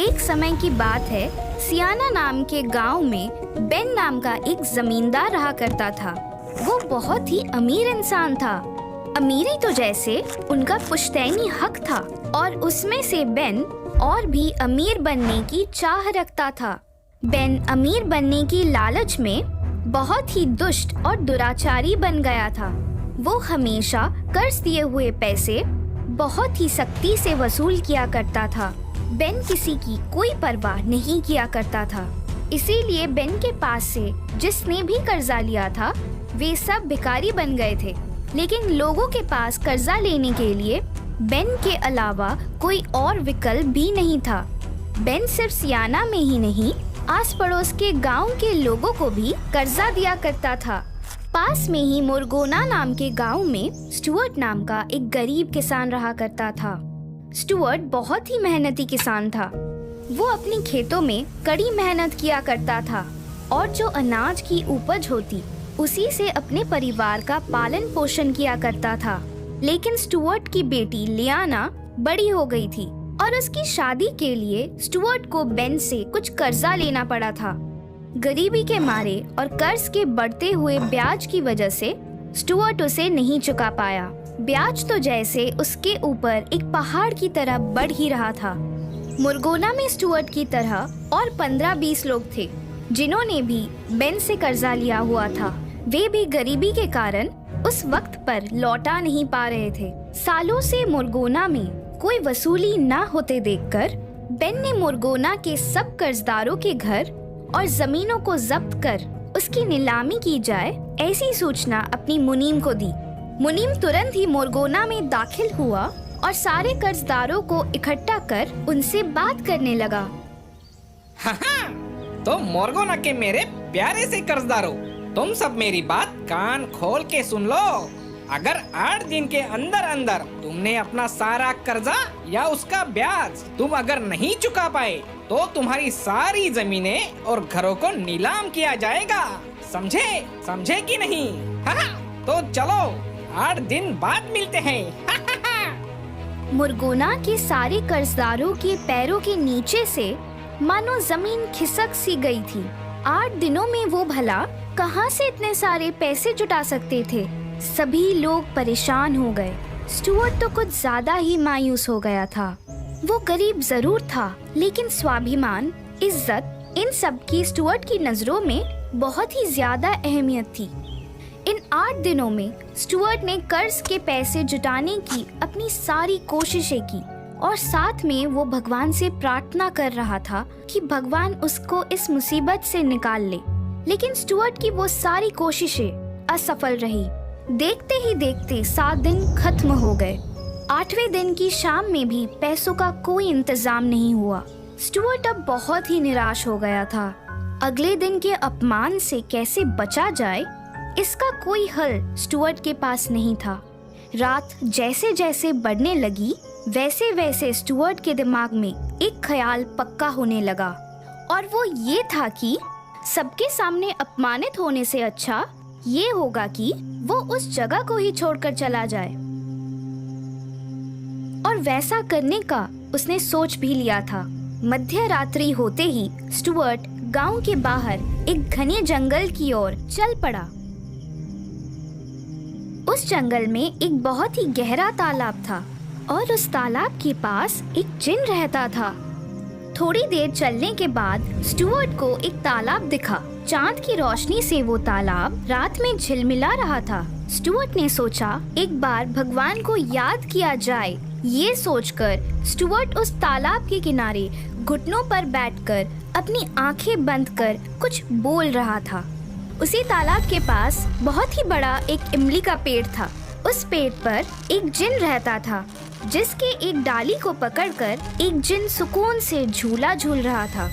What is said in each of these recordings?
एक समय की बात है, सियाना नाम के गांव में बेन नाम का एक जमींदार रहा करता था। वो बहुत ही अमीर इंसान था। अमीरी तो जैसे उनका पुश्तैनी हक था और उसमें से बेन और भी अमीर बनने की चाह रखता था। बेन अमीर बनने की लालच में बहुत ही दुष्ट और दुराचारी बन गया था। वो हमेशा कर्ज दिए हुए पैसे बहुत ही सख्ती से वसूल किया करता था। बेन किसी की कोई परवाह नहीं किया करता था। इसीलिए बेन के पास से जिसने भी कर्जा लिया था वे सब भिखारी बन गए थे। लेकिन लोगों के पास कर्जा लेने के लिए बेन के अलावा कोई और विकल्प भी नहीं था। बेन सिर्फ सियाना में ही नहीं, आस पड़ोस के गांव के लोगों को भी कर्जा दिया करता था। पास में ही मोरगोना नाम के गांव में स्टुअर्ट नाम का एक गरीब किसान रहा करता था। स्टुअर्ट बहुत ही मेहनती किसान था। वो अपनी खेतों में कड़ी मेहनत किया करता था और जो अनाज की उपज होती उसी से अपने परिवार का पालन पोषण किया करता था। लेकिन स्टुअर्ट की बेटी लियाना बड़ी हो गई थी और उसकी शादी के लिए स्टुअर्ट को बेन से कुछ कर्जा लेना पड़ा था। गरीबी के मारे और कर्ज के बढ़ते हुए ब्याज की वजह से स्टुअर्ट उसे नहीं चुका पाया। ब्याज तो जैसे उसके ऊपर एक पहाड़ की तरह बढ़ ही रहा था। मोरगोना में स्टुअर्ट की तरह और 15-20 लोग थे जिन्होंने भी बेन से कर्जा लिया हुआ था। वे भी गरीबी के कारण उस वक्त पर लौटा नहीं पा रहे थे। सालों से मोरगोना में कोई वसूली न होते देखकर बेन ने मोरगोना के सब कर्जदारों के घर और जमीनों को जब्त कर उसकी नीलामी की जाए ऐसी सूचना अपनी मुनीम को दी। मुनीम तुरंत ही मोरगोना में दाखिल हुआ और सारे कर्जदारों को इकट्ठा कर उनसे बात करने लगा। तो मोरगोना के मेरे प्यारे से कर्जदारों, तुम सब मेरी बात कान खोल के सुन लो। अगर 8 दिन के अंदर अंदर तुमने अपना सारा कर्जा या उसका ब्याज तुम अगर नहीं चुका पाए तो तुम्हारी सारी जमीनें और घरों को नीलाम किया जाएगा। समझे कि नहीं? तो चलो 8 दिन बाद मिलते हैं। मुरगोना के सारे कर्जदारों के पैरों के नीचे से मानो जमीन खिसक सी गई थी। 8 दिनों में वो भला कहाँ से इतने सारे पैसे जुटा सकते थे? सभी लोग परेशान हो गए। स्टुअर्ट तो कुछ ज्यादा ही मायूस हो गया था। वो गरीब जरूर था लेकिन स्वाभिमान, इज्जत इन सब की स्टुअर्ट की नजरों में बहुत ही ज्यादा अहमियत थी। इन 8 दिनों में स्टुअर्ट ने कर्ज के पैसे जुटाने की अपनी सारी कोशिशें की और साथ में वो भगवान से प्रार्थना कर रहा था कि भगवान उसको इस मुसीबत से निकाल ले। लेकिन स्टुअर्ट की वो सारी कोशिशें असफल रही। देखते ही देखते 7 दिन खत्म हो गए। 8वें दिन की शाम में भी पैसों का कोई इंतजाम नहीं हुआ। स्टुअर्ट अब बहुत ही निराश हो गया था। अगले दिन के अपमान से कैसे बचा जाए इसका कोई हल स्टुअर्ट के पास नहीं था। रात जैसे जैसे बढ़ने लगी वैसे वैसे स्टुअर्ट के दिमाग में एक ख्याल पक्का होने लगा और वो ये था कि सबके सामने अपमानित होने से अच्छा ये होगा कि वो उस जगह को ही छोड़कर चला जाए। और वैसा करने का उसने सोच भी लिया था। मध्य रात्रि होते ही स्टुअर्ट गांव के बाहर एक घने जंगल की ओर चल पड़ा। उस जंगल में एक बहुत ही गहरा तालाब था और उस तालाब के पास एक जिन रहता था। थोड़ी देर चलने के बाद स्टुअर्ट को एक तालाब दिखा। चांद की रोशनी से वो तालाब रात में झिलमिला रहा था। स्टुअर्ट ने सोचा एक बार भगवान को याद किया जाए। ये सोचकर स्टुअर्ट उस तालाब के किनारे घुटनों पर बैठकर अपनी आंखें बंद कर कुछ बोल रहा था। उसी तालाब के पास बहुत ही बड़ा एक इमली का पेड़ था। उस पेड़ पर एक जिन रहता था जिसके एक डाली को पकड़कर एक जिन सुकून से झूला झूल रहा था।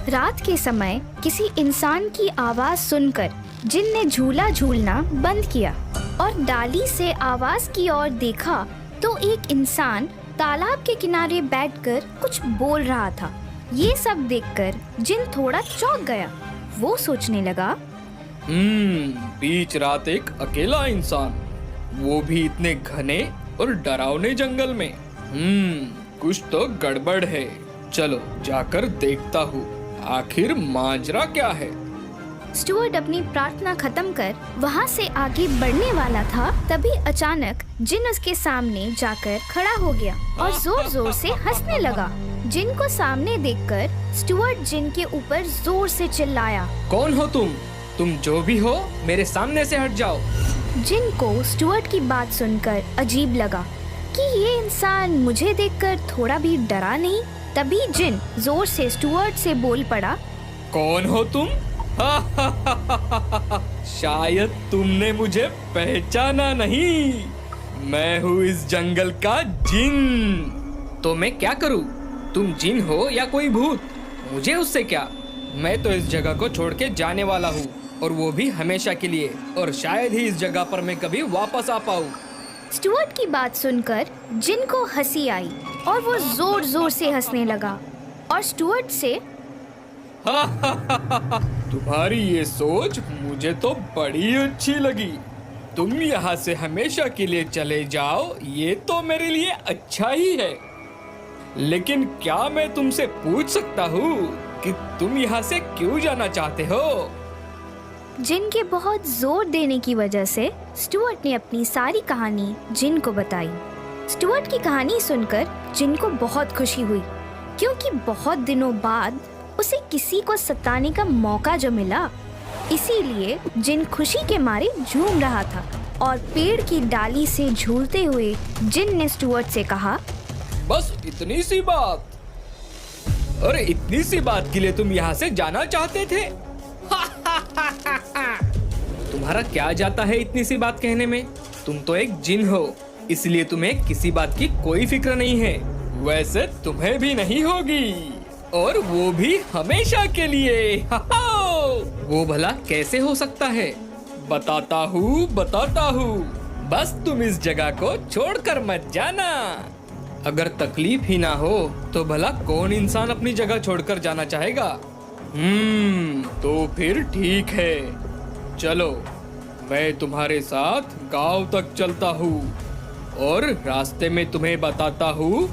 रात के समय किसी इंसान की आवाज सुनकर जिन ने झूला झूलना बंद किया और डाली से आवाज की ओर देखा तो एक इंसान तालाब के किनारे बैठकर कुछ बोल रहा था। ये सब देखकर जिन थोड़ा चौंक गया। वो सोचने लगा, बीच रात एक अकेला इंसान, वो भी इतने घने और डरावने जंगल में। कुछ तो गड़बड़ है। चलो जाकर देखता हूँ आखिर माजरा क्या है। स्टुअर्ट अपनी प्रार्थना खत्म कर वहाँ से आगे बढ़ने वाला था, तभी अचानक जिन उसके सामने जाकर खड़ा हो गया और जोर जोर से हंसने लगा। जिन को सामने देखकर स्टुअर्ट जिन के ऊपर जोर से चिल्लाया, कौन हो तुम? तुम जो भी हो मेरे सामने से हट जाओ। जिन को स्टुअर्ट की बात सुनकर अजीब लगा कि ये इंसान मुझे देखकर थोड़ा भी डरा नहीं। तभी जिन जोर से स्टुअर्ट से बोल पड़ा, कौन हो तुम? शायद तुमने मुझे पहचाना नहीं। मैं हूँ इस जंगल का जिन। तो मैं क्या करूँ? तुम जिन हो या कोई भूत, मुझे उससे क्या? मैं तो इस जगह को छोड़ के जाने वाला हूँ, और वो भी हमेशा के लिए, और शायद ही इस जगह पर मैं कभी वापस आ पाऊँ। स्टुअर्ट की बात सुनकर जिन को हंसी आई और वो जोर जोर से हंसने लगा और स्टुअर्ट से, तुम्हारी ये सोच मुझे तो बड़ी अच्छी लगी। तुम यहाँ से हमेशा के लिए चले जाओ, ये तो मेरे लिए अच्छा ही है। लेकिन क्या मैं तुमसे पूछ सकता हूँ कि तुम यहाँ से क्यों जाना चाहते हो? जिन के बहुत जोर देने की वजह से स्टुअर्ट ने अपनी सारी कहानी जिन को बताई। स्टुअर्ट की कहानी सुनकर जिन को बहुत खुशी हुई, क्योंकि बहुत दिनों बाद उसे किसी को सताने का मौका जो मिला। इसीलिए जिन खुशी के मारे झूम रहा था और पेड़ की डाली से झूलते हुए जिन ने स्टुअर्ट से कहा, बस इतनी सी बात? अरे इतनी सी बात के लिए तुम यहाँ से जाना चाहते थे? तुम्हारा क्या जाता है इतनी सी बात कहने में? तुम तो एक जिन हो, इसलिए तुम्हें किसी बात की कोई फिक्र नहीं है। वैसे तुम्हें भी नहीं होगी, और वो भी हमेशा के लिए। वो भला कैसे हो सकता है? बताता हूँ। बस तुम इस जगह को छोड़कर मत जाना। अगर तकलीफ ही ना हो तो भला कौन इंसान अपनी जगह छोड़कर जाना चाहेगा? तो फिर ठीक है, चलो मैं तुम्हारे साथ गांव तक चलता हूँ और रास्ते में तुम्हें बताता हूँ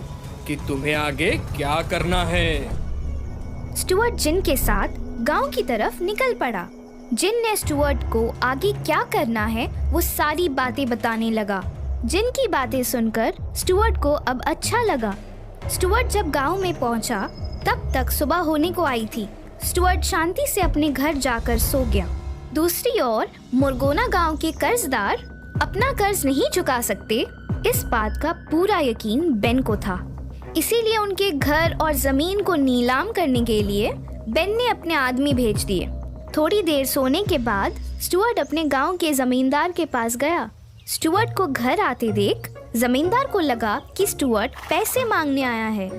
कि तुम्हें आगे क्या करना है। स्टुअर्ट जिन के साथ गांव की तरफ निकल पड़ा। जिन ने स्टुअर्ट को आगे क्या करना है वो सारी बातें बताने लगा। जिन की बातें सुनकर स्टुअर्ट को अब अच्छा लगा। स्टुअर्ट जब गांव में पहुंचा तब तक सुबह होने को आई थी। स्टुअर्ट शांति से अपने घर जाकर सो गया। दूसरी ओर मोरगोना गांव के कर्जदार अपना कर्ज नहीं चुका सकते, इस बात का पूरा यकीन बेन को था। इसीलिए उनके घर और जमीन को नीलाम करने के लिए बेन ने अपने आदमी भेज दिए। थोड़ी देर सोने के बाद स्टुअर्ट अपने गांव के जमींदार के पास गया। स्टुअर्ट को घर आते देख जमींदार को लगा कि स्टुअर्ट पैसे मांगने आया है।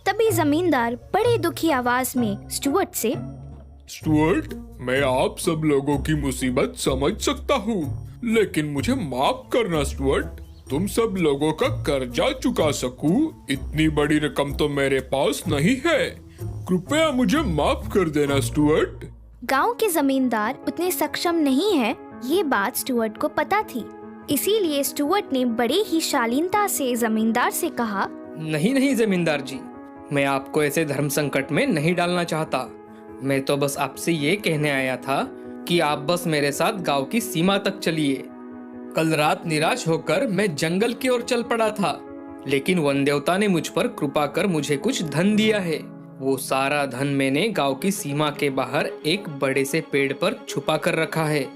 तभी जमींदार बड़े दुखी आवाज में स्टुअर्ट से, स्टुअर्ट, मैं आप सब लोगों की मुसीबत समझ सकता हूँ, लेकिन मुझे माफ करना स्टुअर्ट। तुम सब लोगों का कर्जा चुका सकूं, इतनी बड़ी रकम तो मेरे पास नहीं है। कृपया मुझे माफ कर देना स्टुअर्ट। गांव के जमींदार उतने सक्षम नहीं है, ये बात स्टुअर्ट को पता थी। इसीलिए स्टुअर्ट ने बड़े ही शालीनता से जमींदार से कहा, नहीं जमींदार जी, मैं आपको ऐसे धर्म संकट में नहीं डालना चाहता। मैं तो बस आपसे ये कहने आया था कि आप बस मेरे साथ गांव की सीमा तक चलिए। कल रात निराश होकर मैं जंगल की ओर चल पड़ा था, लेकिन वन देवता ने मुझ पर कृपा कर मुझे कुछ धन दिया है। वो सारा धन मैंने गांव की सीमा के बाहर एक बड़े से पेड़ पर छुपा कर रखा है।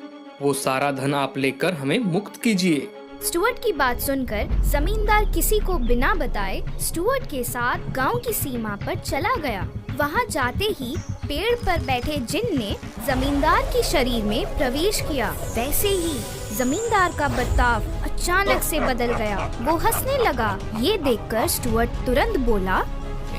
वो सारा धन आप लेकर हमें मुक्त कीजिए। स्टुअर्ट की बात सुनकर जमींदार किसी को बिना बताए स्टुअर्ट के साथ गांव की सीमा पर चला गया। वहां जाते ही पेड़ पर बैठे जिन ने जमींदार के शरीर में प्रवेश किया। वैसे ही जमींदार का बर्ताव अचानक से बदल गया। वो हंसने लगा। ये देखकर स्टुअर्ट तुरंत बोला,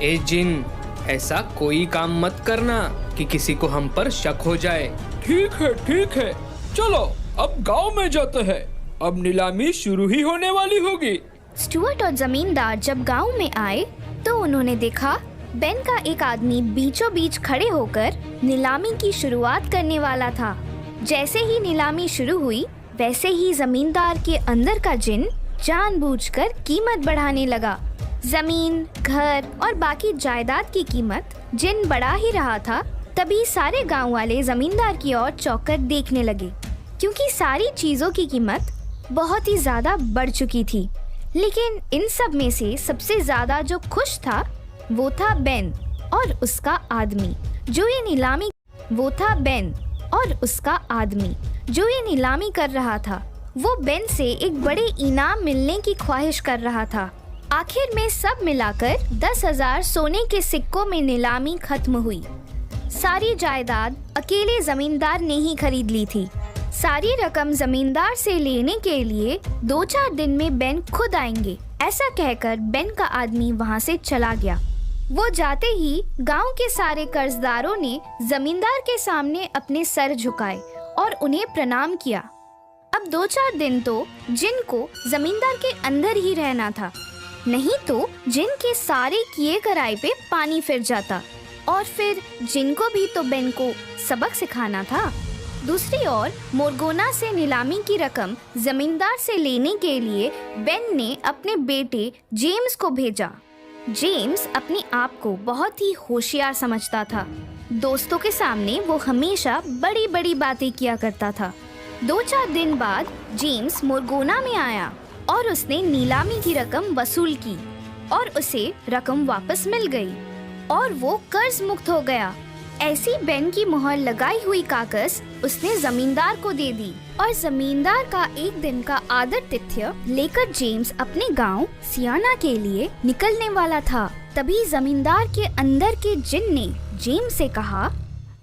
ए जिन, ऐसा कोई काम मत करना कि किसी को हम पर शक हो जाए। ठीक है, चलो अब गांव में जाते हैं। अब नीलामी शुरू ही होने वाली होगी। स्टुअर्ट और जमींदार जब गांव में आए तो उन्होंने देखा बेन का एक आदमी बीचों बीच खड़े होकर नीलामी की शुरुआत करने वाला था। जैसे ही नीलामी शुरू हुई वैसे ही जमींदार के अंदर का जिन जानबूझकर कीमत बढ़ाने लगा। जमीन, घर और बाकी जायदाद की कीमत जिन बढ़ा ही रहा था, तभी सारे गांव वाले जमींदार की ओर चौंक कर देखने लगे, क्योंकि सारी चीजों की कीमत बहुत ही ज्यादा बढ़ चुकी थी। लेकिन इन सब में से सबसे ज्यादा जो खुश था वो था बेन और उसका आदमी जो ये नीलामी कर रहा था। वो बेन से एक बड़े इनाम मिलने की ख्वाहिश कर रहा था। आखिर में सब मिलाकर 10,000 सोने के सिक्कों में नीलामी खत्म हुई। सारी जायदाद अकेले जमींदार ने ही खरीद ली थी। सारी रकम जमींदार से लेने के लिए 2-4 दिन में बेन खुद आएंगे। ऐसा कहकर बेन का आदमी वहाँ से चला गया। वो जाते ही गांव के सारे कर्जदारों ने जमींदार के सामने अपने सर झुकाए और उन्हें प्रणाम किया। अब 2-4 दिन तो जिन को जमींदार के अंदर ही रहना था, नहीं तो जिन के सारे किए कराए पे पानी फिर जाता और फिर जिन को भी तो बेन को सबक सिखाना था। दूसरी ओर मोरगोना से नीलामी की रकम जमींदार से लेने के लिए बेन ने अपने बेटे जेम्स को भेजा। जेम्स अपने आप को बहुत ही होशियार समझता था। दोस्तों के सामने वो हमेशा बड़ी बड़ी बातें किया करता था। 2-4 दिन बाद जेम्स मोरगोना में आया और उसने नीलामी की रकम वसूल की और उसे रकम वापस मिल गई और वो कर्ज मुक्त हो गया। ऐसी बेन की मोहर लगाई हुई कागज उसने जमींदार को दे दी और जमींदार का एक दिन का आदर-तिथ्य लेकर जेम्स अपने गांव सियाना के लिए निकलने वाला था। तभी जमींदार के अंदर के जिन ने जेम्स से कहा,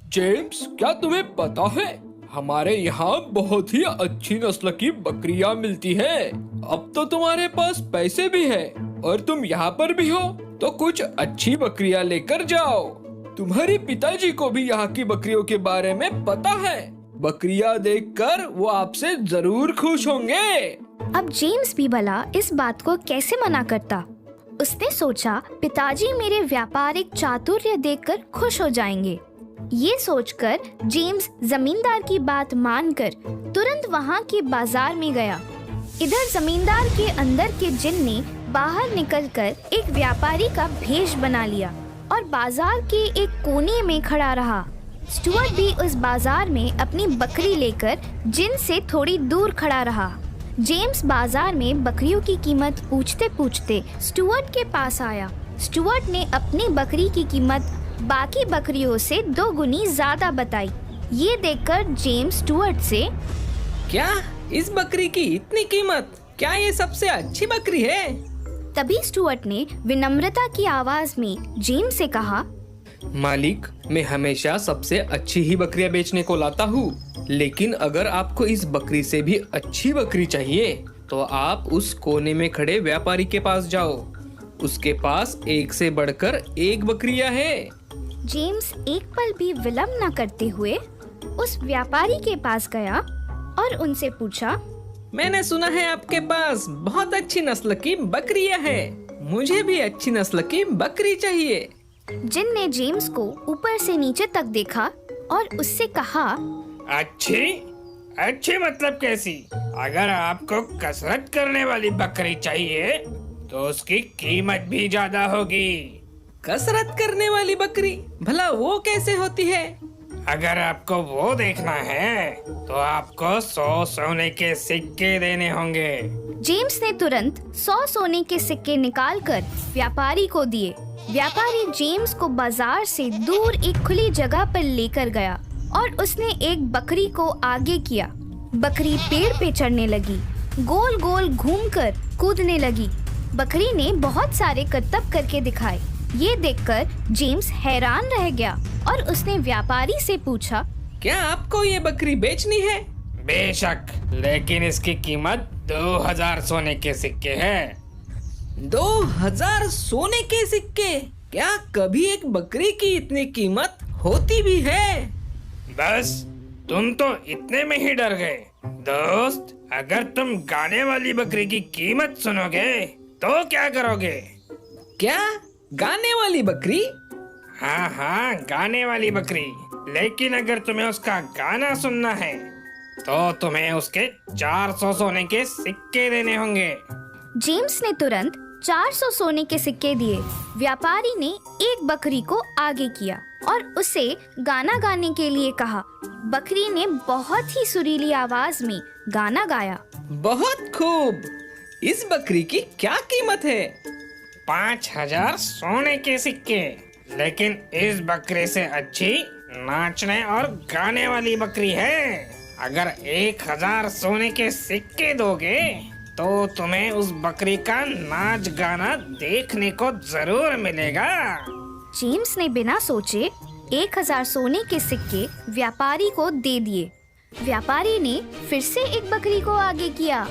जेम्स, क्या तुम्हें पता है हमारे यहाँ बहुत ही अच्छी नस्ल की बकरियाँ मिलती है। अब तो तुम्हारे पास पैसे भी है और तुम यहाँ पर भी हो, तो कुछ अच्छी बकरियाँ लेकर जाओ। तुम्हारे पिताजी को भी यहाँ की बकरियों के बारे में पता है। बकरियाँ देखकर वो आपसे जरूर खुश होंगे। अब जेम्स भी भला इस बात को कैसे मना करता। उसने सोचा, पिताजी मेरे व्यापारिक चातुर्य देखकर खुश हो जाएंगे। ये सोचकर जेम्स जमींदार की बात मानकर तुरंत वहाँ के बाजार में गया। इधर जमींदार के अंदर के जिन ने बाहर निकलकर एक व्यापारी का भेष बना लिया और बाजार के एक कोने में खड़ा रहा। स्टुअर्ट भी उस बाजार में अपनी बकरी लेकर जिन से थोड़ी दूर खड़ा रहा। जेम्स बाजार में बकरियों की कीमत पूछते पूछते स्टुअर्ट के पास आया। स्टुअर्ट ने अपनी बकरी की कीमत बाकी बकरियों से 2 गुनी ज्यादा बताई। ये देखकर जेम्स स्टुअर्ट से, क्या इस बकरी की इतनी कीमत? क्या ये सबसे अच्छी बकरी है? तभी स्टुअर्ट ने विनम्रता की आवाज में जेम्स से कहा, मालिक, मैं हमेशा सबसे अच्छी ही बकरियां बेचने को लाता हूँ, लेकिन अगर आपको इस बकरी से भी अच्छी बकरी चाहिए तो आप उस कोने में खड़े व्यापारी के पास जाओ। उसके पास एक से बढ़कर एक बकरियां है। जेम्स एक पल भी विलंब न करते हुए उस व्यापारी के पास गया और उनसे पूछा, मैंने सुना है आपके पास बहुत अच्छी नस्ल की बकरियां हैं। मुझे भी अच्छी नस्ल की बकरी चाहिए। जिन ने जेम्स को ऊपर से नीचे तक देखा और उससे कहा, अच्छी अच्छी मतलब कैसी? अगर आपको कसरत करने वाली बकरी चाहिए तो उसकी कीमत भी ज्यादा होगी। कसरत करने वाली बकरी? भला वो कैसे होती है? अगर आपको वो देखना है तो आपको 100 सोने के सिक्के देने होंगे। जेम्स ने तुरंत 100 सोने के सिक्के निकालकर व्यापारी को दिए। व्यापारी जेम्स को बाजार से दूर एक खुली जगह पर लेकर गया और उसने एक बकरी को आगे किया। बकरी पेड़ पे चढ़ने लगी, गोल गोल घूमकर कूदने लगी। बकरी ने बहुत सारे करतब करके दिखाए। ये देखकर जेम्स हैरान रह गया और उसने व्यापारी से पूछा, क्या आपको ये बकरी बेचनी है? बेशक, लेकिन इसकी कीमत 2000 सोने के सिक्के हैं। 2000 सोने के सिक्के? क्या कभी एक बकरी की इतनी कीमत होती भी है? बस तुम तो इतने में ही डर गए। दोस्त, अगर तुम गाने वाली बकरी की कीमत सुनोगे तो क्या करोगे? क्या गाने वाली बकरी? हाँ हाँ, गाने वाली बकरी। लेकिन अगर तुम्हें उसका गाना सुनना है तो तुम्हें उसके 400 सोने के सिक्के देने होंगे। जेम्स ने तुरंत 400 सोने के सिक्के दिए। व्यापारी ने एक बकरी को आगे किया और उसे गाना गाने के लिए कहा। बकरी ने बहुत ही सुरीली आवाज में गाना गाया। बहुत खूब। इस बकरी की क्या कीमत है? 5000 सोने के सिक्के। लेकिन इस बकरी से अच्छी नाचने और गाने वाली बकरी है। अगर 1000 सोने के सिक्के दोगे तो तुम्हें उस बकरी का नाच गाना देखने को जरूर मिलेगा। जेम्स ने बिना सोचे 1000 सोने के सिक्के व्यापारी को दे दिए। व्यापारी ने फिर से एक बकरी को आगे किया।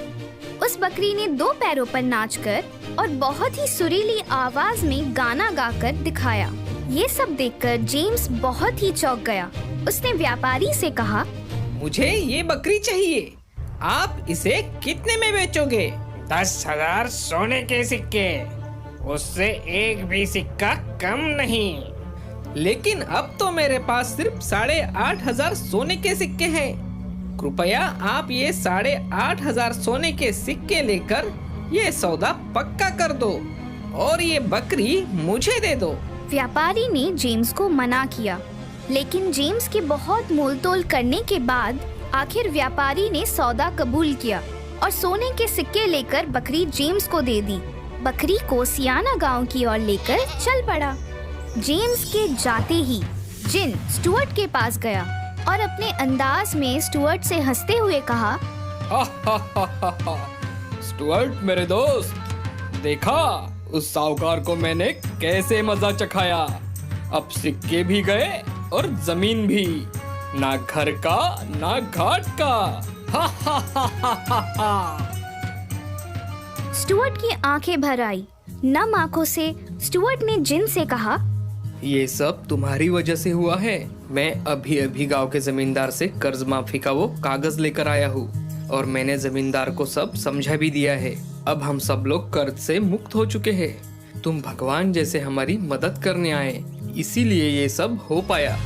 उस बकरी ने 2 पैरों पर नाचकर और बहुत ही सुरीली आवाज में गाना गाकर दिखाया। ये सब देखकर जेम्स बहुत ही चौंक गया। उसने व्यापारी से कहा, मुझे ये बकरी चाहिए। आप इसे कितने में बेचोगे? 10,000 सोने के सिक्के। उससे एक भी सिक्का कम नहीं। लेकिन अब तो मेरे पास सिर्फ 8,500 सोने के सिक्के हैं। कृपया आप ये 8,500 सोने के सिक्के लेकर ये सौदा पक्का कर दो और ये बकरी मुझे दे दो। व्यापारी ने जेम्स को मना किया, लेकिन जेम्स के बहुत मोलतोल करने के बाद आखिर व्यापारी ने सौदा कबूल किया और सोने के सिक्के लेकर बकरी जेम्स को दे दी। बकरी को सियाना गांव की ओर लेकर चल पड़ा। जेम्स के जाते ही जिन स्टुअर्ट के पास गया और अपने अंदाज में स्टुअर्ट से हंसते हुए कहा, स्टुअर्ट मेरे दोस्त, देखा उस साहूकार को मैंने कैसे मजा चखाया। अब सिक्के भी गए और जमीन भी, ना घर का ना घाट का। स्टुअर्ट की आंखें भर आई। नम आंखों से स्टुअर्ट ने जिन से कहा, ये सब तुम्हारी वजह से हुआ है। मैं अभी अभी गांव के जमींदार से कर्ज माफी का वो कागज लेकर आया हूँ और मैंने जमींदार को सब समझा भी दिया है। अब हम सब लोग कर्ज से मुक्त हो चुके हैं। तुम भगवान जैसे हमारी मदद करने आए, इसीलिए ये सब हो पाया।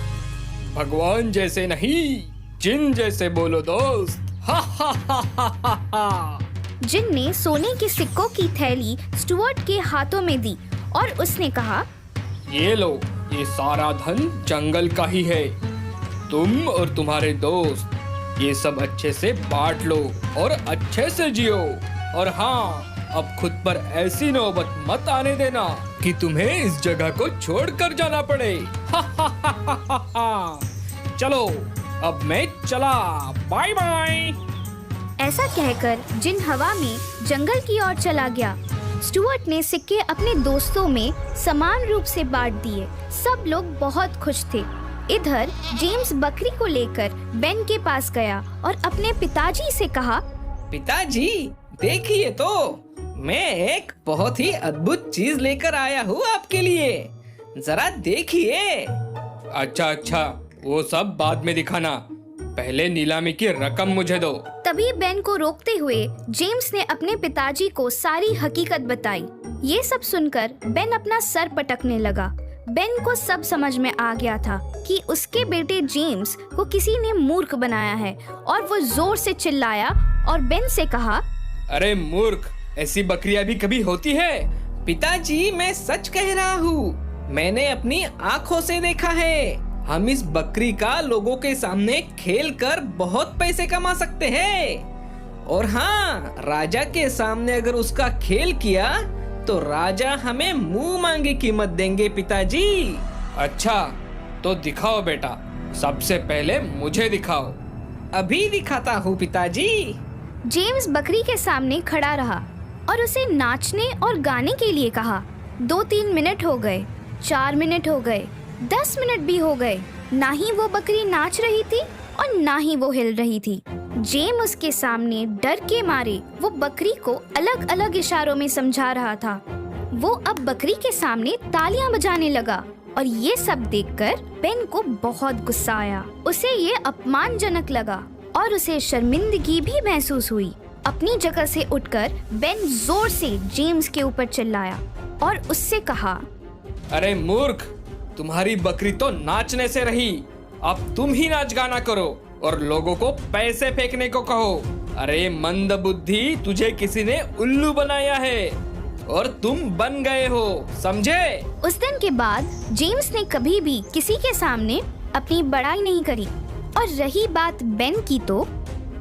भगवान जैसे नहीं, जिन जैसे बोलो दोस्त। जिन ने सोने के सिक्कों की थैली स्टुअर्ट के हाथों में दी और उसने कहा, ये लो, ये सारा धन जंगल का ही है। तुम और तुम्हारे दोस्त ये सब अच्छे से बांट लो और अच्छे से जियो। और हाँ, अब खुद पर ऐसी नौबत मत आने देना कि तुम्हें इस जगह को छोड़कर जाना पड़े। चलो, अब मैं चला, बाय बाय। ऐसा कहकर जिन हवा में जंगल की ओर चला गया। स्टुअर्ट ने सिक्के अपने दोस्तों में समान रूप से बांट दिए। सब लोग बहुत खुश थे। इधर जेम्स बकरी को लेकर बेन के पास गया और अपने पिताजी से कहा, पिताजी देखिए तो, मैं एक बहुत ही अद्भुत चीज लेकर आया हूँ आपके लिए। जरा देखिए। अच्छा, वो सब बाद में दिखाना, पहले नीलामी की रकम मुझे दो। तभी बेन को रोकते हुए जेम्स ने अपने पिताजी को सारी हकीकत बताई। ये सब सुनकर बेन अपना सर पटकने लगा। बेन को सब समझ में आ गया था कि उसके बेटे जेम्स को किसी ने मूर्ख बनाया है और वो जोर से चिल्लाया और बेन से कहा, अरे मूर्ख, ऐसी बकरियां भी कभी होती है? पिताजी, मैं सच कह रहा हूँ। मैंने अपनी आँखों से देखा है। हम इस बकरी का लोगों के सामने खेल कर बहुत पैसे कमा सकते हैं। और हाँ, राजा के सामने अगर उसका खेल किया तो राजा हमें मुंह मांगी कीमत देंगे पिताजी। अच्छा, तो दिखाओ बेटा, सबसे पहले मुझे दिखाओ। अभी दिखाता हूँ पिताजी। जेम्स बकरी के सामने खड़ा रहा और उसे नाचने और गाने के लिए कहा। 2-3 मिनट हो गए, 4 मिनट हो गए, 10 मिनट भी हो गए। ना ही वो बकरी नाच रही थी और ना ही वो हिल रही थी। जेम उसके सामने डर के मारे वो बकरी को अलग अलग इशारों में समझा रहा था। वो अब बकरी के सामने तालियां बजाने लगा और ये सब देखकर बेन को बहुत गुस्सा आया। उसे ये अपमानजनक लगा और उसे शर्मिंदगी भी महसूस हुई। अपनी जगह से उठकर बेन जोर से जेम्स के ऊपर चिल्लाया और उससे कहा, अरे मूर्ख, तुम्हारी बकरी तो नाचने से रही, अब तुम ही नाच गाना करो और लोगों को पैसे फेंकने को कहो। अरे मंद बुद्धि, तुझे किसी ने उल्लू बनाया है। और तुम बन गए हो, समझे? उस दिन के बाद जेम्स ने कभी भी किसी के सामने अपनी बड़ाई नहीं करी। और रही बात बेन की, तो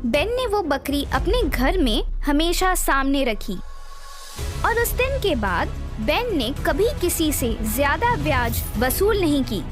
बेन ने वो बकरी अपने घर में हमेशा सामने रखी। और उस दिन के बाद बेन ने कभी किसी से ज्यादा ब्याज वसूल नहीं की।